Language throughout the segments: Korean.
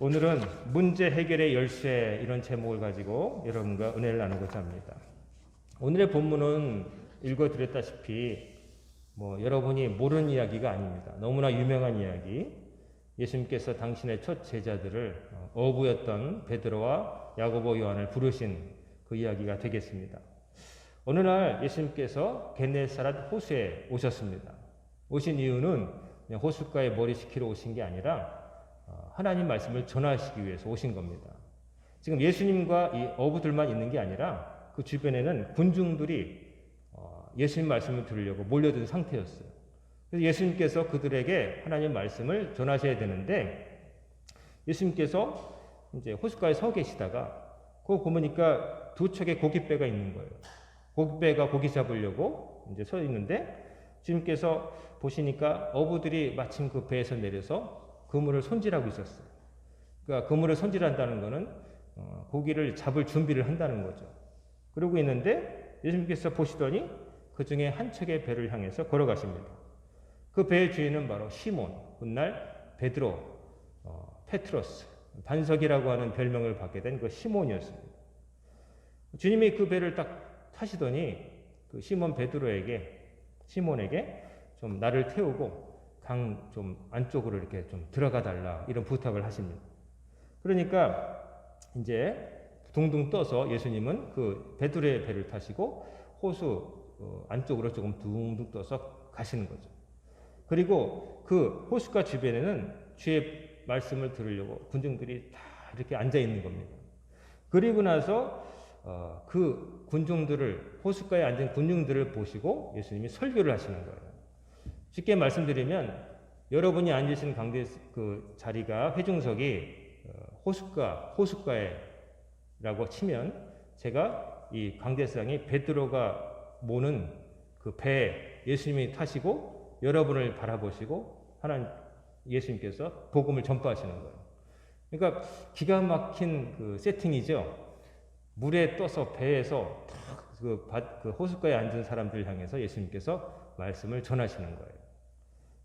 오늘은 문제 해결의 열쇠 이런 제목을 가지고 여러분과 은혜를 나누고자 합니다. 오늘의 본문은 읽어드렸다시피 여러분이 모르는 이야기가 아닙니다. 너무나 유명한 이야기. 예수님께서 당신의 첫 제자들을 어부였던 베드로와 야고보 요한을 부르신 그 이야기가 되겠습니다. 어느 날 예수님께서 겟네사렛 호수에 오셨습니다. 오신 이유는 호숫가에 머리 식히러 오신 게 아니라 하나님 말씀을 전하시기 위해서 오신 겁니다. 지금 예수님과 이 어부들만 있는 게 아니라 그 주변에는 군중들이 예수님 말씀을 들으려고 몰려든 상태였어요. 그래서 예수님께서 그들에게 하나님 말씀을 전하셔야 되는데 예수님께서 이제 호숫가에 서 계시다가 그거 보니까 두 척의 고깃배가 있는 거예요. 고깃배가 고기 잡으려고 이제 서 있는데 주님께서 보시니까 어부들이 마침 그 배에서 내려서 그물을 손질하고 있었어요. 그러니까 그물을 손질한다는 것은 고기를 잡을 준비를 한다는 거죠. 그러고 있는데 예수님께서 보시더니 그 중에 한 척의 배를 향해서 걸어가십니다. 그 배의 주인은 바로 시몬, 훗날 베드로, 페트로스, 반석이라고 하는 별명을 받게 된 그 시몬이었습니다. 주님이 그 배를 딱 타시더니 그 시몬에게 좀 나를 태우고 강 좀 안쪽으로 이렇게 좀 들어가 달라 이런 부탁을 하십니다. 그러니까 이제 둥둥 떠서 예수님은 그 베드로의 배를 타시고 호수 안쪽으로 조금 둥둥 떠서 가시는 거죠. 그리고 그 호숫가 주변에는 주의 말씀을 들으려고 군중들이 다 이렇게 앉아 있는 겁니다. 그리고 나서 그 군중들을 호숫가에 앉은 군중들을 보시고 예수님이 설교를 하시는 거예요. 쉽게 말씀드리면 여러분이 앉으신 강대 그 자리가 회중석이 호숫가에라고 치면 제가 이 강대상이 베드로가 모는 그 배에 예수님이 타시고 여러분을 바라보시고 하나님 예수님께서 복음을 전파하시는 거예요. 그러니까 기가 막힌 그 세팅이죠. 물에 떠서 배에서 그 호숫가에 앉은 사람들을 향해서 예수님께서 말씀을 전하시는 거예요.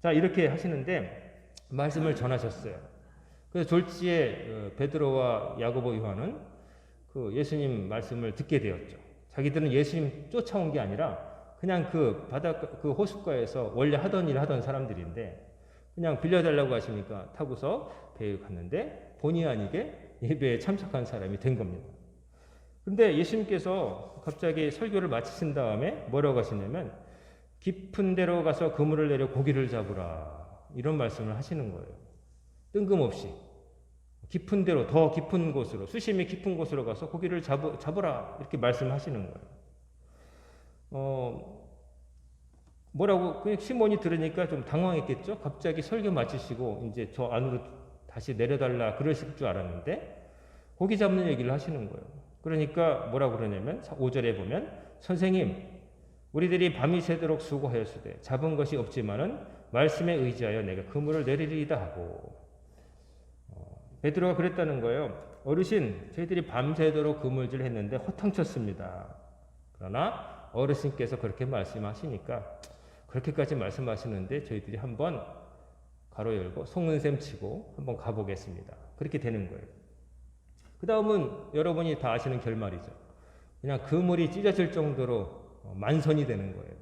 자, 이렇게 하시는데 말씀을 전하셨어요. 그래서 졸지에 베드로와 야고보 요한은 그 예수님 말씀을 듣게 되었죠. 자기들은 예수님 쫓아온 게 아니라 그냥 그 호숫가에서 원래 하던 일 하던 사람들인데 그냥 빌려달라고 하시니까 타고서 배에 갔는데 본의 아니게 예배에 참석한 사람이 된 겁니다. 근데 예수님께서 갑자기 설교를 마치신 다음에 뭐라고 하시냐면 깊은 데로 가서 그물을 내려 고기를 잡으라 이런 말씀을 하시는 거예요. 뜬금없이 깊은 데로 더 깊은 곳으로 수심이 깊은 곳으로 가서 고기를 잡으라 이렇게 말씀하시는 거예요. 뭐라고 그냥 시몬이 들으니까 좀 당황했겠죠. 갑자기 설교 마치시고 이제 저 안으로 다시 내려달라 그러실 줄 알았는데 고기 잡는 얘기를 하시는 거예요. 그러니까 뭐라고 그러냐면 5절에 보면 선생님 우리들이 밤이 새도록 수고하였으되 잡은 것이 없지만은 말씀에 의지하여 내가 그물을 내리리이다 하고 베드로가 그랬다는 거예요. 어르신 저희들이 밤새도록 그물질 했는데 허탕쳤습니다. 그러나 어르신께서 그렇게 말씀하시니까 그렇게까지 말씀하시는데 저희들이 한번 가로 열고 속는셈 치고 한번 가보겠습니다. 그렇게 되는 거예요. 그 다음은 여러분이 다 아시는 결말이죠. 그냥 그물이 찢어질 정도로 만선이 되는 거예요.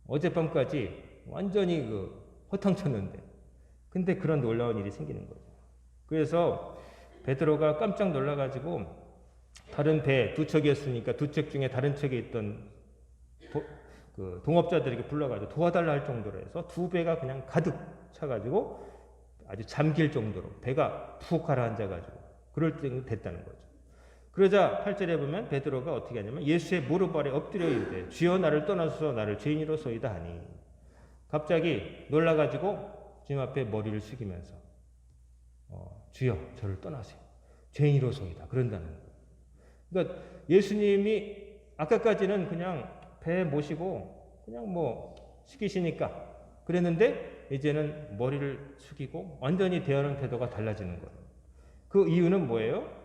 어젯밤까지 완전히 허탕쳤는데 근데 그런 놀라운 일이 생기는 거죠. 그래서 베드로가 깜짝 놀라가지고 다른 배 두 척이었으니까 두 척 중에 다른 척에 있던 동업자들에게 불러가지고 도와달라 할 정도로 해서 두 배가 그냥 가득 차가지고 아주 잠길 정도로 배가 푹 가라앉아가지고 그럴 때 됐다는 거죠. 그러자 8절에 보면 베드로가 어떻게 하냐면 예수의 무릎 아래 엎드려 이르되 주여 나를 떠나소서 나를 죄인으로소이다 하니 갑자기 놀라가지고 주님 앞에 머리를 숙이면서 주여 저를 떠나세요. 죄인으로소이다 그런다는 거예요. 그러니까 예수님이 아까까지는 그냥 배 모시고 그냥 시키시니까 그랬는데 이제는 머리를 숙이고 완전히 대하는 태도가 달라지는 거예요. 그 이유는 뭐예요?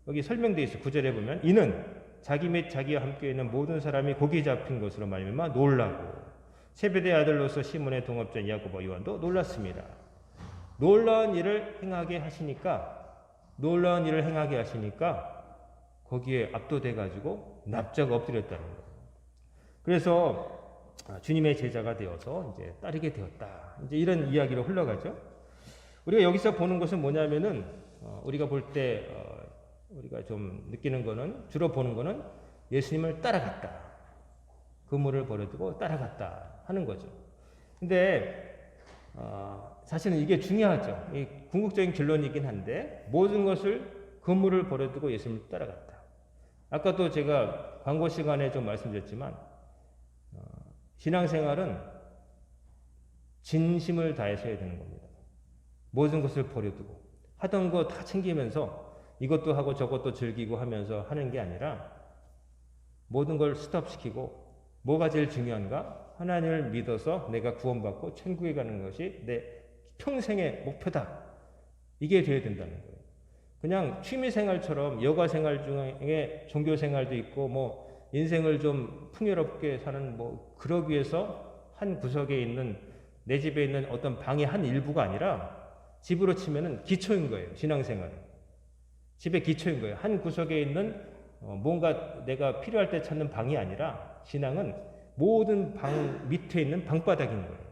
여기 설명되어 있어요. 9절에 보면 이는 자기 및 자기와 함께 있는 모든 사람이 고기 잡힌 것으로 말미암아 놀라고 세베대의 아들로서 시몬의 동업자 야고보 요한도 놀랐습니다. 놀라운 일을 행하게 하시니까 거기에 압도돼 가지고 납작 엎드렸다는 거예요. 그래서 주님의 제자가 되어서 이제 따르게 되었다. 이제 이런 이야기로 흘러가죠. 우리가 여기서 보는 것은 뭐냐면은 우리가 볼 때 우리가 좀 느끼는 거는 주로 보는 거는 예수님을 따라갔다. 그물을 버려두고 따라갔다 하는 거죠. 근데 사실은 이게 중요하죠. 이 궁극적인 결론이긴 한데 모든 것을 그물을 버려두고 예수님을 따라갔다. 아까도 제가 광고 시간에 좀 말씀드렸지만 신앙생활은 진심을 다해서 해야 되는 겁니다. 모든 것을 버려두고 하던 거 다 챙기면서 이것도 하고 저것도 즐기고 하면서 하는 게 아니라 모든 걸 스톱시키고 뭐가 제일 중요한가? 하나님을 믿어서 내가 구원받고 천국에 가는 것이 내 평생의 목표다. 이게 돼야 된다는 거예요. 그냥 취미생활처럼 여가생활 중에 종교생활도 있고 뭐 인생을 좀 풍요롭게 사는 뭐 그러기 위해서 한 구석에 있는 내 집에 있는 어떤 방의 한 일부가 아니라 집으로 치면은 기초인 거예요. 신앙생활은. 집의 기초인 거예요. 한 구석에 있는 뭔가 내가 필요할 때 찾는 방이 아니라 신앙은 모든 방 밑에 있는 방바닥인 거예요.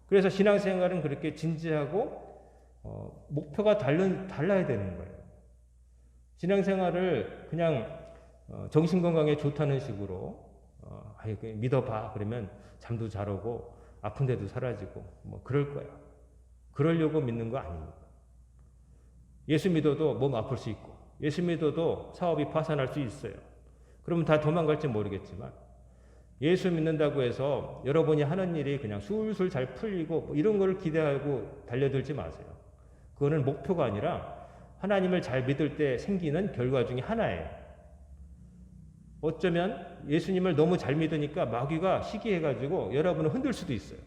그래서 신앙생활은 그렇게 진지하고 목표가 달라야 되는 거예요. 신앙생활을 그냥 정신건강에 좋다는 식으로 믿어봐 그러면 잠도 잘 오고 아픈 데도 사라지고 뭐 그럴 거야. 그러려고 믿는 거 아닙니다. 예수 믿어도 몸 아플 수 있고 예수 믿어도 사업이 파산할 수 있어요. 그러면 다 도망갈지 모르겠지만 예수 믿는다고 해서 여러분이 하는 일이 그냥 술술 잘 풀리고 뭐 이런 걸 기대하고 달려들지 마세요. 그거는 목표가 아니라 하나님을 잘 믿을 때 생기는 결과 중에 하나예요. 어쩌면 예수님을 너무 잘 믿으니까 마귀가 시기해가지고 여러분을 흔들 수도 있어요.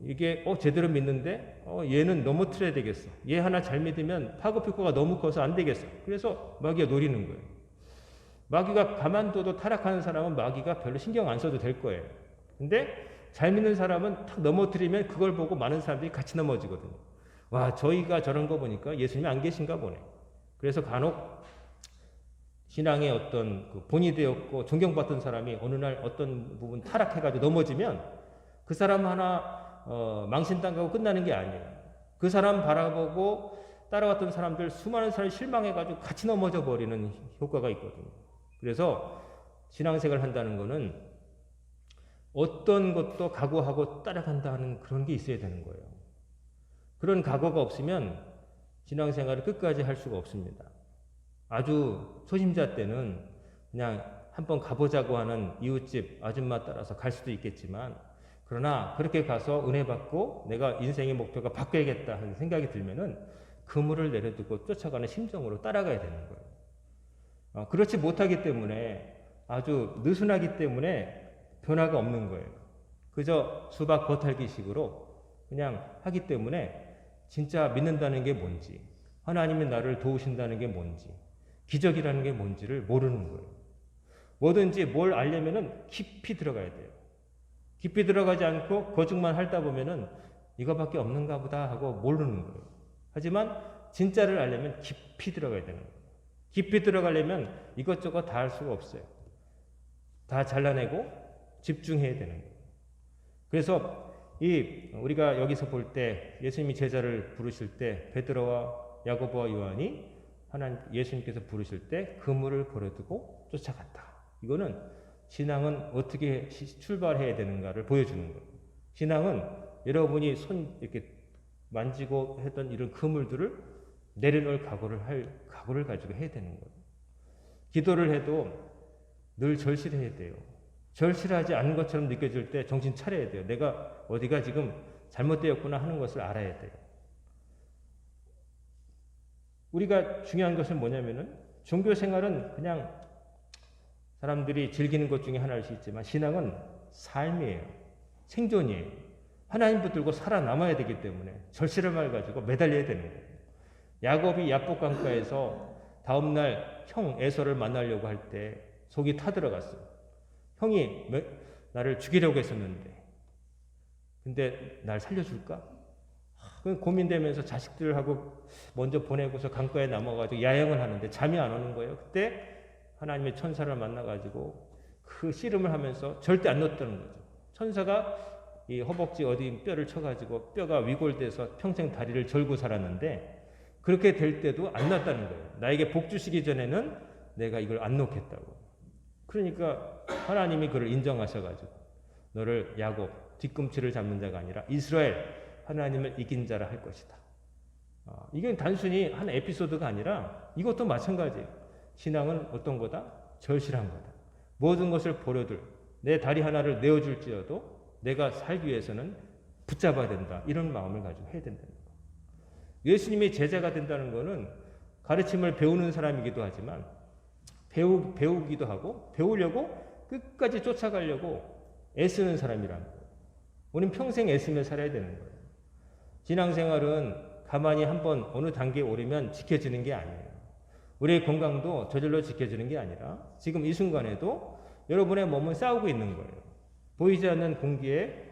이게 제대로 믿는데 얘는 넘어뜨려야 되겠어. 얘 하나 잘 믿으면 파급 효과가 너무 커서 안 되겠어. 그래서 마귀가 노리는 거예요. 마귀가 가만둬도 타락하는 사람은 마귀가 별로 신경 안 써도 될 거예요. 근데 잘 믿는 사람은 탁 넘어뜨리면 그걸 보고 많은 사람들이 같이 넘어지거든요. 와, 저희가 저런 거 보니까 예수님이 안 계신가 보네. 그래서 간혹 신앙의 어떤 그 본이 되었고 존경받던 사람이 어느 날 어떤 부분 타락해가지고 넘어지면 그 사람 하나 망신당하고 끝나는 게 아니에요. 그 사람 바라보고 따라왔던 사람들 수많은 사람이 실망해가지고 같이 넘어져 버리는 효과가 있거든요. 그래서 신앙생활을 한다는 거는 어떤 것도 각오하고 따라간다 하는 그런 게 있어야 되는 거예요. 그런 각오가 없으면 신앙생활을 끝까지 할 수가 없습니다. 아주 초심자 때는 그냥 한번 가보자고 하는 이웃집 아줌마 따라서 갈 수도 있겠지만 그러나 그렇게 가서 은혜 받고 내가 인생의 목표가 바뀌어야겠다 하는 생각이 들면은 그물을 내려두고 쫓아가는 심정으로 따라가야 되는 거예요. 그렇지 못하기 때문에 아주 느슨하기 때문에 변화가 없는 거예요. 그저 수박 겉핥기식으로 그냥 하기 때문에 진짜 믿는다는 게 뭔지, 하나님이 나를 도우신다는 게 뭔지, 기적이라는 게 뭔지를 모르는 거예요. 뭐든지 뭘 알려면은 깊이 들어가야 돼요. 깊이 들어가지 않고 거짓말 하다 보면은 이거밖에 없는가 보다 하고 모르는 거예요. 하지만 진짜를 알려면 깊이 들어가야 되는 거예요. 깊이 들어가려면 이것저것 다 할 수가 없어요. 다 잘라내고 집중해야 되는 거예요. 그래서 우리가 여기서 볼 때 예수님이 제자를 부르실 때 베드로와 야고보와 요한이 예수님께서 부르실 때 그물을 버려두고 쫓아갔다. 이거는 신앙은 어떻게 출발해야 되는가를 보여주는 거예요. 신앙은 여러분이 이렇게 만지고 했던 이런 그물들을 내려놓을 각오를 가지고 해야 되는 거예요. 기도를 해도 늘 절실해야 돼요. 절실하지 않은 것처럼 느껴질 때 정신 차려야 돼요. 내가 어디가 지금 잘못되었구나 하는 것을 알아야 돼요. 우리가 중요한 것은 뭐냐면은 종교 생활은 그냥 사람들이 즐기는 것 중에 하나일 수 있지만 신앙은 삶이에요. 생존이에요. 하나님 붙들고 살아남아야 되기 때문에 절실함을 가지고 매달려야 되는 거예요. 야곱이 야복강가에서 다음날 형 에서를 만나려고 할 때 속이 타들어갔어요. 형이 나를 죽이려고 했었는데 근데 날 살려줄까? 고민되면서 자식들하고 먼저 보내고서 강가에 남아가지고 야영을 하는데 잠이 안 오는 거예요. 그때 하나님의 천사를 만나가지고 그 씨름을 하면서 절대 안 놓았다는 거죠. 천사가 이 허벅지 어디 뼈를 쳐가지고 뼈가 위골돼서 평생 다리를 절고 살았는데 그렇게 될 때도 안 놨다는 거예요. 나에게 복 주시기 전에는 내가 이걸 안 놓겠다고. 그러니까 하나님이 그를 인정하셔가지고 너를 야곱 뒤꿈치를 잡는 자가 아니라 이스라엘 하나님을 이긴 자라 할 것이다. 이게 단순히 한 에피소드가 아니라 이것도 마찬가지예요. 신앙은 어떤 거다? 절실한 거다. 모든 것을 버려둘 내 다리 하나를 내어줄지어도 내가 살기 위해서는 붙잡아야 된다. 이런 마음을 가지고 해야 된다는 거예요. 예수님이 제자가 된다는 것은 가르침을 배우는 사람이기도 하지만 배우기도 하고 배우려고 끝까지 쫓아가려고 애쓰는 사람이라는 거예요. 우리는 평생 애쓰며 살아야 되는 거예요. 신앙생활은 가만히 한번 어느 단계에 오르면 지켜지는 게 아니에요. 우리의 건강도 저절로 지켜지는 게 아니라 지금 이 순간에도 여러분의 몸은 싸우고 있는 거예요. 보이지 않는 공기에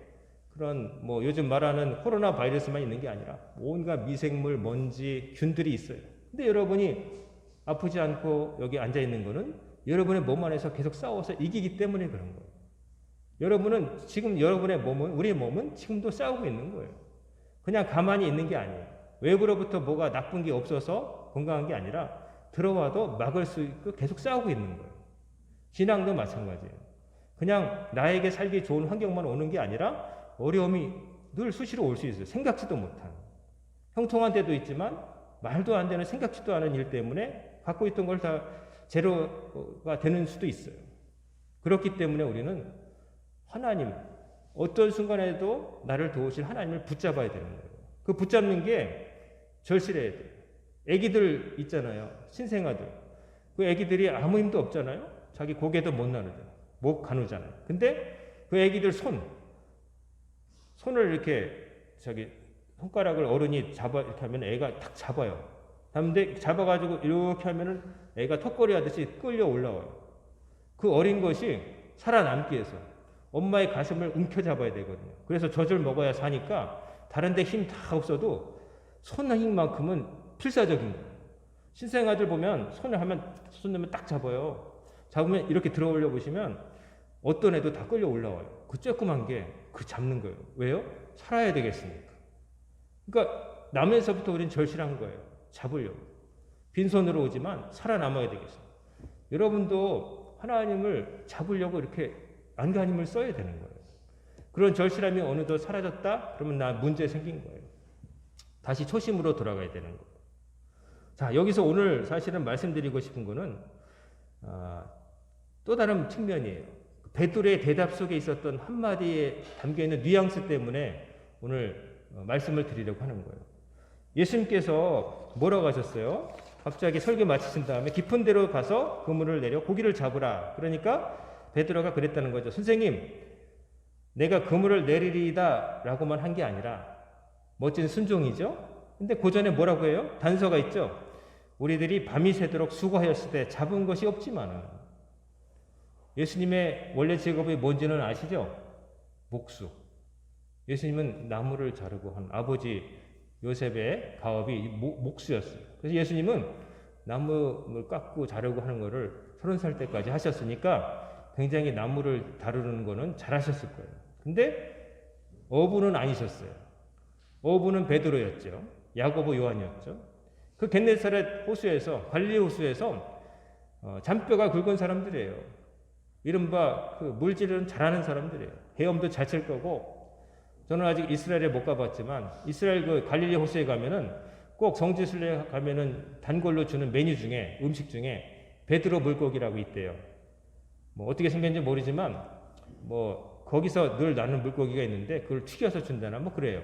그런 요즘 말하는 코로나 바이러스만 있는 게 아니라 온갖 미생물, 먼지, 균들이 있어요. 근데 여러분이 아프지 않고 여기 앉아 있는 거는 여러분의 몸 안에서 계속 싸워서 이기기 때문에 그런 거예요. 여러분은 지금 여러분의 몸은 우리의 몸은 지금도 싸우고 있는 거예요. 그냥 가만히 있는 게 아니에요. 외부로부터 뭐가 나쁜 게 없어서 건강한 게 아니라 들어와도 막을 수 있고 계속 싸우고 있는 거예요. 신앙도 마찬가지예요. 그냥 나에게 살기 좋은 환경만 오는 게 아니라 어려움이 늘 수시로 올 수 있어요. 생각지도 못한. 형통한 때도 있지만 말도 안 되는 생각지도 않은 일 때문에 갖고 있던 걸 다 제로가 되는 수도 있어요. 그렇기 때문에 우리는 하나님, 어떤 순간에도 나를 도우실 하나님을 붙잡아야 되는 거예요. 그 붙잡는 게 절실해야 돼요. 애기들 있잖아요. 신생아들. 그 애기들이 아무 힘도 없잖아요. 자기 고개도 못 나누잖아요. 목 가누잖아요. 근데 그 애기들 손을 이렇게 손가락을 어른이 잡아 이렇게 하면 애가 탁 잡아요. 근데 잡아가지고 이렇게 하면은 애가 턱걸이 하듯이 끌려 올라와요. 그 어린 것이 살아남기 위해서 엄마의 가슴을 움켜잡아야 되거든요. 그래서 젖을 먹어야 사니까 다른데 힘 다 없어도 손 힘만큼은 필사적인 거예요. 신생아들 보면 손 넣으면 딱 잡아요. 잡으면 이렇게 들어올려 보시면 어떤 애도 다 끌려 올라와요. 그 쬐끄만 게 그 잡는 거예요. 왜요? 살아야 되겠으니까. 그러니까 남에서부터 우리는 절실한 거예요. 잡으려고. 빈손으로 오지만 살아남아야 되겠어요. 여러분도 하나님을 잡으려고 이렇게 안간힘을 써야 되는 거예요. 그런 절실함이 어느덧 사라졌다? 그러면 나 문제 생긴 거예요. 다시 초심으로 돌아가야 되는 거예요. 자, 여기서 오늘 사실은 말씀드리고 싶은 거는 또 다른 측면이에요. 베드로의 대답 속에 있었던 한마디에 담겨있는 뉘앙스 때문에 오늘 말씀을 드리려고 하는 거예요. 예수님께서 뭐라고 하셨어요? 갑자기 설교 마치신 다음에 깊은 데로 가서 그물을 내려 고기를 잡으라. 그러니까 베드로가 그랬다는 거죠. 선생님, 내가 그물을 내리리다 라고만 한 게 아니라 멋진 순종이죠. 근데 그 전에 뭐라고 해요? 단서가 있죠. 우리들이 밤이 새도록 수고하였을 때 잡은 것이 없지만은. 예수님의 원래 직업이 뭔지는 아시죠? 목수. 예수님은 나무를 자르고 한 아버지 요셉의 가업이 목수였어요. 그래서 예수님은 나무를 깎고 자르고 하는 거를 30살 때까지 하셨으니까 굉장히 나무를 다루는 거는 잘하셨을 거예요. 근데 어부는 아니셨어요. 어부는 베드로였죠. 야고보 요한이었죠. 그 겟네사렛 호수에서 갈릴리 호수에서 잔뼈가 굵은 사람들이에요. 이른바 그 물질은 잘하는 사람들이에요. 헤엄도 잘 칠 거고, 저는 아직 이스라엘에 못 가봤지만 이스라엘 그 갈릴리 호수에 가면은 꼭 성지순례 가면은 단골로 주는 메뉴 중에 음식 중에 베드로 물고기라고 있대요. 어떻게 생겼는지 모르지만 거기서 늘 나는 물고기가 있는데 그걸 튀겨서 준다나 그래요.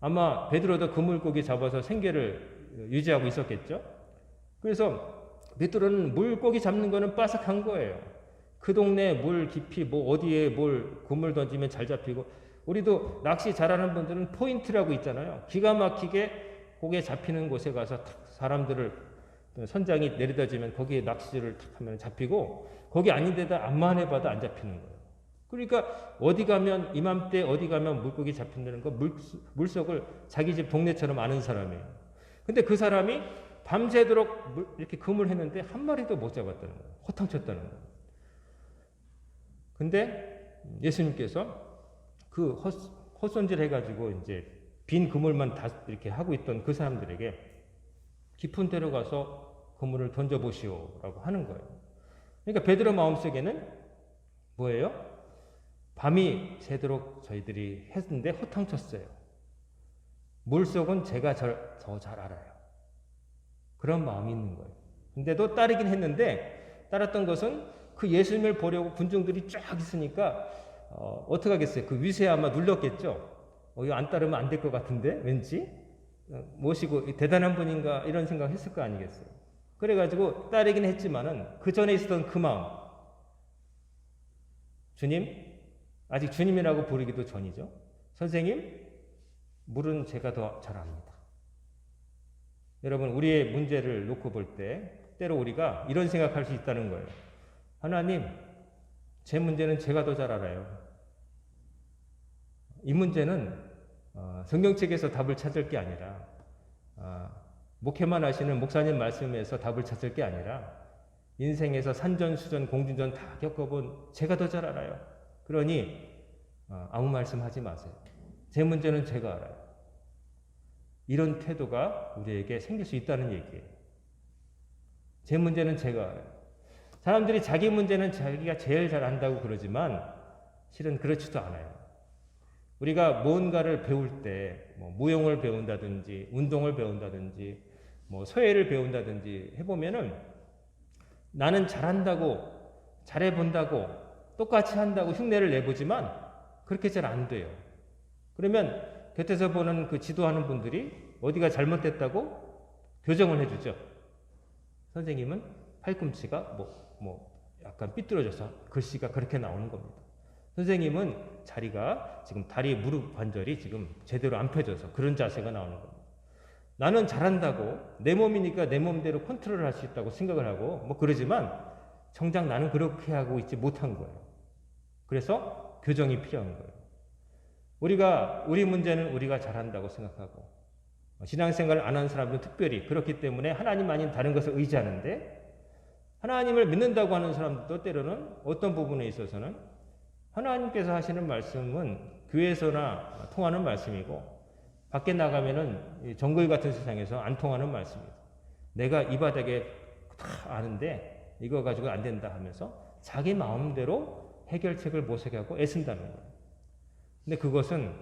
아마 베드로도 그 물고기 잡아서 생계를 유지하고 있었겠죠. 그래서 베드로는 물고기 잡는 거는 빠삭한 거예요. 그 동네 물 깊이 어디에 그물 던지면 잘 잡히고, 우리도 낚시 잘하는 분들은 포인트라고 있잖아요. 기가 막히게 고개 잡히는 곳에 가서 사람들을 선장이 내려다 주면 거기에 낚시를 탁 하면 잡히고, 거기 아닌 데다 암만 해봐도 안 잡히는 거예요. 그러니까 어디 가면 이맘때 어디 가면 물고기 잡힌다는 거 물속을 자기 집 동네처럼 아는 사람이에요. 근데 그 사람이 밤새도록 이렇게 금을 했는데 한 마리도 못 잡았다는 거예요. 허탕쳤다는 거예요. 근데 예수님께서 그 헛손질 해가지고 이제 빈 그물만 다 이렇게 하고 있던 그 사람들에게 깊은 데로 가서 그물을 던져보시오라고 하는 거예요. 그러니까 베드로 마음속에는 뭐예요? 밤이 새도록 저희들이 했는데 허탕쳤어요. 물속은 제가 더 잘 알아요. 그런 마음이 있는 거예요. 근데도 따르긴 했는데 따랐던 것은 그 예수님을 보려고 군중들이 쫙 있으니까 어떻게 하겠어요? 그 위세에 아마 눌렀겠죠. 이거 안 따르면 안 될 것 같은데 왠지 모시고 대단한 분인가 이런 생각했을 거 아니겠어요. 그래가지고 따르긴 했지만은 그 전에 있었던 그 마음, 주님, 아직 주님이라고 부르기도 전이죠. 선생님, 물은 제가 더 잘 압니다. 여러분, 우리의 문제를 놓고 볼 때 때로 우리가 이런 생각할 수 있다는 거예요. 하나님, 제 문제는 제가 더 잘 알아요. 이 문제는 성경책에서 답을 찾을 게 아니라 목회만 하시는 목사님 말씀에서 답을 찾을 게 아니라 인생에서 산전수전 공중전 다 겪어본 제가 더 잘 알아요. 그러니 아무 말씀하지 마세요. 제 문제는 제가 알아요. 이런 태도가 우리에게 생길 수 있다는 얘기예요. 제 문제는 제가 알아요. 사람들이 자기 문제는 자기가 제일 잘 안다고 그러지만 실은 그렇지도 않아요. 우리가 뭔가를 배울 때 무용을 배운다든지 운동을 배운다든지 서예를 배운다든지 해보면은 나는 잘한다고 잘해본다고 똑같이 한다고 흉내를 내보지만 그렇게 잘 안 돼요. 그러면 곁에서 보는 그 지도하는 분들이 어디가 잘못됐다고 교정을 해주죠. 선생님은 팔꿈치가 약간 삐뚤어져서 글씨가 그렇게 나오는 겁니다. 선생님은 자리가 지금 다리 무릎 관절이 지금 제대로 안 펴져서 그런 자세가 나오는 겁니다. 나는 잘한다고 내 몸이니까 내 몸대로 컨트롤을 할 수 있다고 생각을 하고 그러지만 정작 나는 그렇게 하고 있지 못한 거예요. 그래서 교정이 필요한 거예요. 우리 문제는 우리가 잘한다고 생각하고 신앙생활을 안 하는 사람들은 특별히 그렇기 때문에 하나님 아닌 다른 것을 의지하는데 하나님을 믿는다고 하는 사람들도 때로는 어떤 부분에 있어서는 하나님께서 하시는 말씀은 교회에서나 통하는 말씀이고 밖에 나가면은 정글 같은 세상에서 안 통하는 말씀이에요. 내가 이 바닥에 다 아는데 이거 가지고 안 된다 하면서 자기 마음대로 해결책을 모색하고 애쓴다는 거예요. 근데 그것은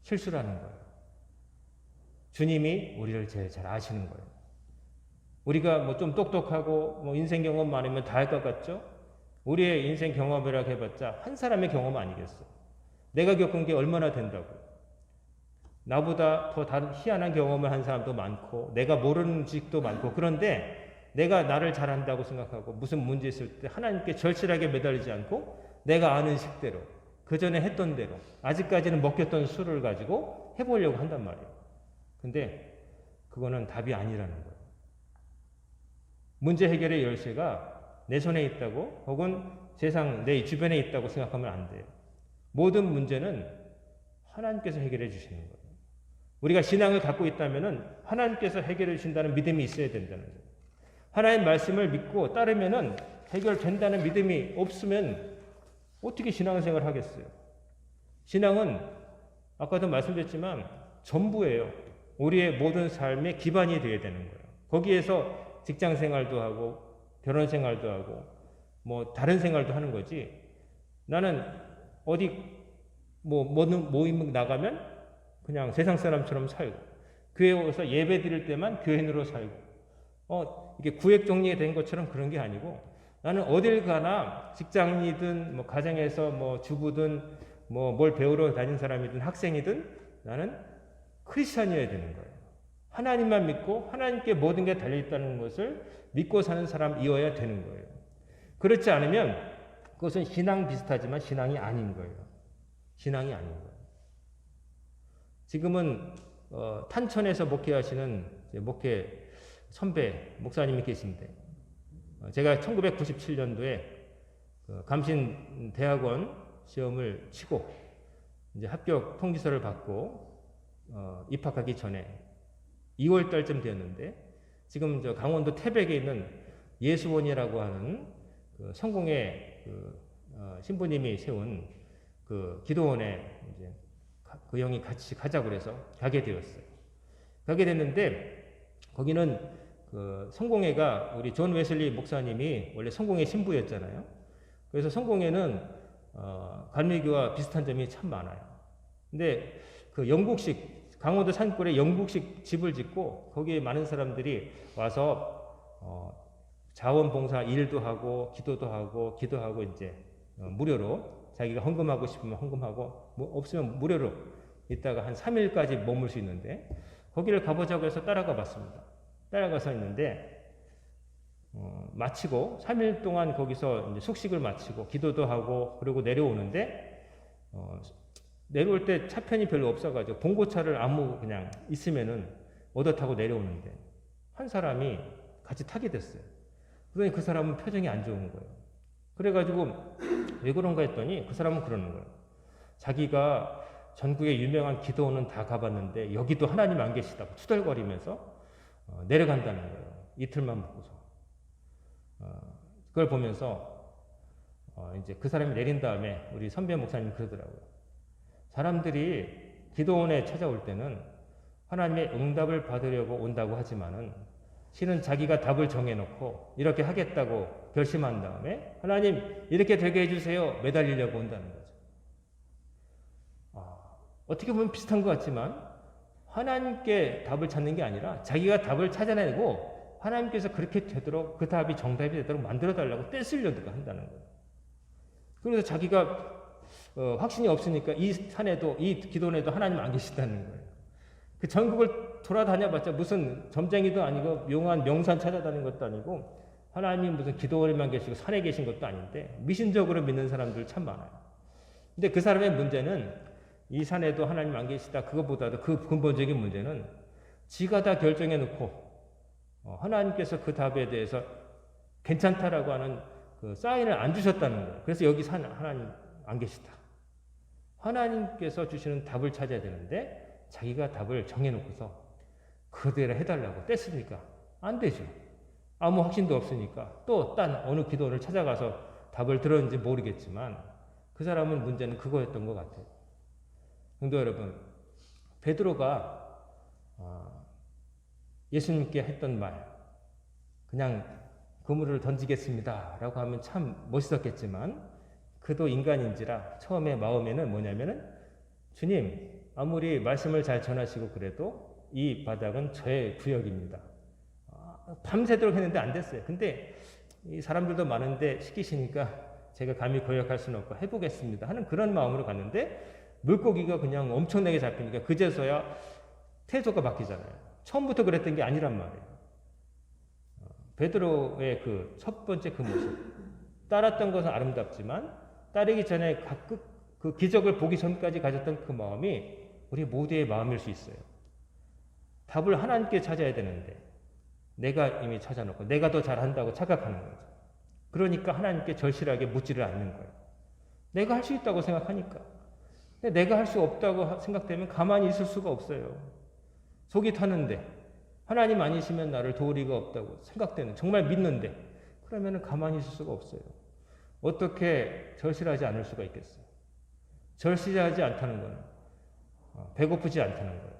실수라는 거예요. 주님이 우리를 제일 잘 아시는 거예요. 우리가 좀 똑똑하고 인생 경험 많으면 다 할 것 같죠? 우리의 인생 경험이라고 해봤자 한 사람의 경험 아니겠어. 내가 겪은 게 얼마나 된다고. 나보다 더 다른 희한한 경험을 한 사람도 많고 내가 모르는 지식도 많고 그런데 내가 나를 잘한다고 생각하고 무슨 문제 있을 때 하나님께 절실하게 매달리지 않고 내가 아는 식대로 그 전에 했던 대로 아직까지는 먹혔던 술을 가지고 해보려고 한단 말이에요. 근데 그거는 답이 아니라는 거예요. 문제 해결의 열쇠가 내 손에 있다고 혹은 세상 내 주변에 있다고 생각하면 안 돼요. 모든 문제는 하나님께서 해결해 주시는 거예요. 우리가 신앙을 갖고 있다면 하나님께서 해결해 주신다는 믿음이 있어야 된다는 거예요. 하나님 말씀을 믿고 따르면 해결된다는 믿음이 없으면 어떻게 신앙생활을 하겠어요? 신앙은 아까도 말씀드렸지만 전부예요. 우리의 모든 삶의 기반이 되어야 되는 거예요. 거기에서 직장생활도 하고 결혼생활도 하고 다른 생활도 하는 거지. 나는 어디 모임 나가면 그냥 세상 사람처럼 살고 교회에 와서 예배 드릴 때만 교인으로 살고 이게 구획 정리된 것처럼 그런 게 아니고 나는 어딜 가나 직장이든 가정에서 주부든 뭘 배우러 다닌 사람이든 학생이든 나는 크리스찬이어야 되는 거예요. 하나님만 믿고 하나님께 모든 게 달려있다는 것을 믿고 사는 사람이어야 되는 거예요. 그렇지 않으면 그것은 신앙 비슷하지만 신앙이 아닌 거예요. 신앙이 아닌 거예요. 지금은 탄천에서 목회하시는 목회 선배 목사님이 계신데 제가 1997년도에 감신 대학원 시험을 치고 이제 합격 통지서를 받고 입학하기 전에 2월 달쯤 되었는데 지금 저 강원도 태백에 있는 예수원이라고 하는 그 성공의 신부님이 세운 그 기도원에 이제 그 형이 같이 가자고 그래서 가게 되었어요. 가게 됐는데 거기는 그 성공회가 우리 존 웨슬리 목사님이 원래 성공회 신부였잖아요. 그래서 성공회는 갈매기와 비슷한 점이 참 많아요. 근데 그 영국식 강원도 산골에 영국식 집을 짓고 거기에 많은 사람들이 와서 자원봉사 일도 하고 기도하고 이제 무료로 자기가 헌금하고 싶으면 헌금하고 뭐 없으면 무료로 있다가 한 3일까지 머물 수 있는데 거기를 가보자고 해서 따라가 봤습니다. 따라가서 있는데 마치고 3일 동안 거기서 이제 숙식을 마치고 기도도 하고 그리고 내려오는데 내려올 때 차편이 별로 없어가지고 봉고차를 아무 그냥 있으면은 얻어 타고 내려오는데 한 사람이 같이 타게 됐어요. 그러니 그 사람은 표정이 안 좋은 거예요. 그래가지고 왜 그런가 했더니 그 사람은 그러는 거예요. 자기가 전국에 유명한 기도원은 다 가봤는데 여기도 하나님 안 계시다고 투덜거리면서 내려간다는 거예요. 이틀만 묵고서. 그걸 보면서 이제 그 사람이 내린 다음에 우리 선배 목사님 그러더라고요. 사람들이 기도원에 찾아올 때는 하나님의 응답을 받으려고 온다고 하지만은 실은 자기가 답을 정해놓고 이렇게 하겠다고 결심한 다음에 하나님 이렇게 되게 해주세요 매달리려고 온다는 거죠. 어떻게 보면 비슷한 것 같지만 하나님께 답을 찾는 게 아니라 자기가 답을 찾아내고 하나님께서 그렇게 되도록 그 답이 정답이 되도록 만들어달라고 떼쓰려고 한다는 거예요. 그래서 자기가 확신이 없으니까 이 산에도 이 기도원에도 하나님 안 계시다는 거예요. 그 전국을 돌아다녀봤자 무슨 점쟁이도 아니고 용한 명산 찾아다니는 것도 아니고 하나님 무슨 기도원에만 계시고 산에 계신 것도 아닌데 미신적으로 믿는 사람들 참 많아요. 근데 그 사람의 문제는 이 산에도 하나님 안 계시다 그것보다도 그 근본적인 문제는 지가 다 결정해 놓고 하나님께서 그 답에 대해서 괜찮다라고 하는 그 사인을 안 주셨다는 거예요. 그래서 여기 산 하나님 안 계시다. 하나님께서 주시는 답을 찾아야 되는데 자기가 답을 정해놓고서 그대로 해달라고 뗐으니까 안 되죠. 아무 확신도 없으니까 또 딴 어느 기도를 찾아가서 답을 들었는지 모르겠지만 그 사람은 문제는 그거였던 것 같아요. 성도 여러분, 베드로가 예수님께 했던 말 그냥 그물을 던지겠습니다 라고 하면 참 멋있었겠지만 그도 인간인지라 처음에 마음에는 뭐냐면은 주님 아무리 말씀을 잘 전하시고 그래도 이 바닥은 저의 구역입니다. 밤새도록 했는데 안 됐어요. 근데 이 사람들도 많은데 시키시니까 제가 감히 거역할 수는 없고 해보겠습니다 하는 그런 마음으로 갔는데 물고기가 그냥 엄청나게 잡히니까 그제서야 태도가 바뀌잖아요. 처음부터 그랬던 게 아니란 말이에요. 베드로의 그 첫 번째 그 모습 따랐던 것은 아름답지만 따르기 전에 그 기적을 보기 전까지 가졌던 그 마음이 우리 모두의 마음일 수 있어요. 답을 하나님께 찾아야 되는데 내가 이미 찾아놓고 내가 더 잘한다고 착각하는 거죠. 그러니까 하나님께 절실하게 묻지를 않는 거예요. 내가 할 수 있다고 생각하니까. 근데 내가 할 수 없다고 생각되면 가만히 있을 수가 없어요. 속이 타는데 하나님 아니시면 나를 도울 리가 없다고 생각되는 정말 믿는데 그러면 가만히 있을 수가 없어요. 어떻게 절실하지 않을 수가 있겠어요? 절실하지 않다는 건 배고프지 않다는 거예요.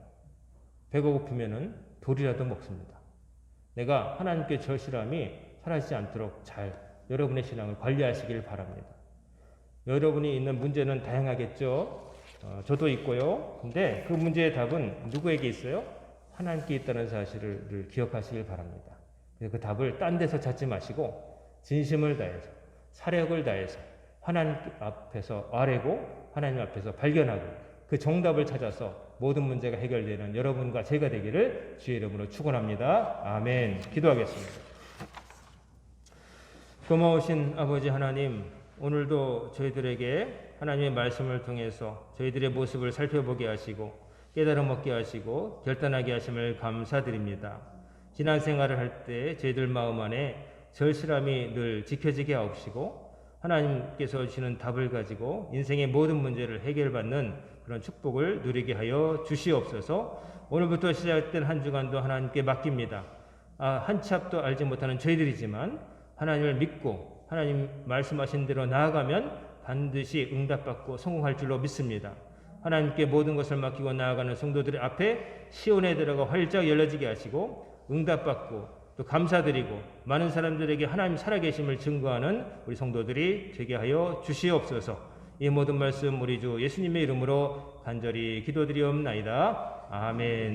배가 고프면은 돌이라도 먹습니다. 내가 하나님께 절실함이 사라지지 않도록 잘 여러분의 신앙을 관리하시길 바랍니다. 여러분이 있는 문제는 다양하겠죠. 저도 있고요. 근데 그 문제의 답은 누구에게 있어요? 하나님께 있다는 사실을 기억하시길 바랍니다. 그래서 그 답을 딴 데서 찾지 마시고 진심을 다해서 사력을 다해서 하나님 앞에서 아뢰고 하나님 앞에서 발견하고 그 정답을 찾아서 모든 문제가 해결되는 여러분과 제가 되기를 주의 이름으로 축원합니다. 아멘. 기도하겠습니다. 고마우신 아버지 하나님, 오늘도 저희들에게 하나님의 말씀을 통해서 저희들의 모습을 살펴보게 하시고 깨달음 얻게 하시고 결단하게 하심을 감사드립니다. 신앙생활을 할 때 저희들 마음 안에 절실함이 늘 지켜지게 하옵시고 하나님께서 주시는 답을 가지고 인생의 모든 문제를 해결받는 그런 축복을 누리게 하여 주시옵소서. 오늘부터 시작된 한 주간도 하나님께 맡깁니다. 한 치 앞도 알지 못하는 저희들이지만 하나님을 믿고 하나님 말씀하신 대로 나아가면 반드시 응답받고 성공할 줄로 믿습니다. 하나님께 모든 것을 맡기고 나아가는 성도들의 앞에 시온에 들어가 활짝 열려지게 하시고 응답받고 또 감사드리고 많은 사람들에게 하나님 살아계심을 증거하는 우리 성도들이 되게 하여 주시옵소서. 이 모든 말씀 우리 주 예수님의 이름으로 간절히 기도드리옵나이다. 아멘.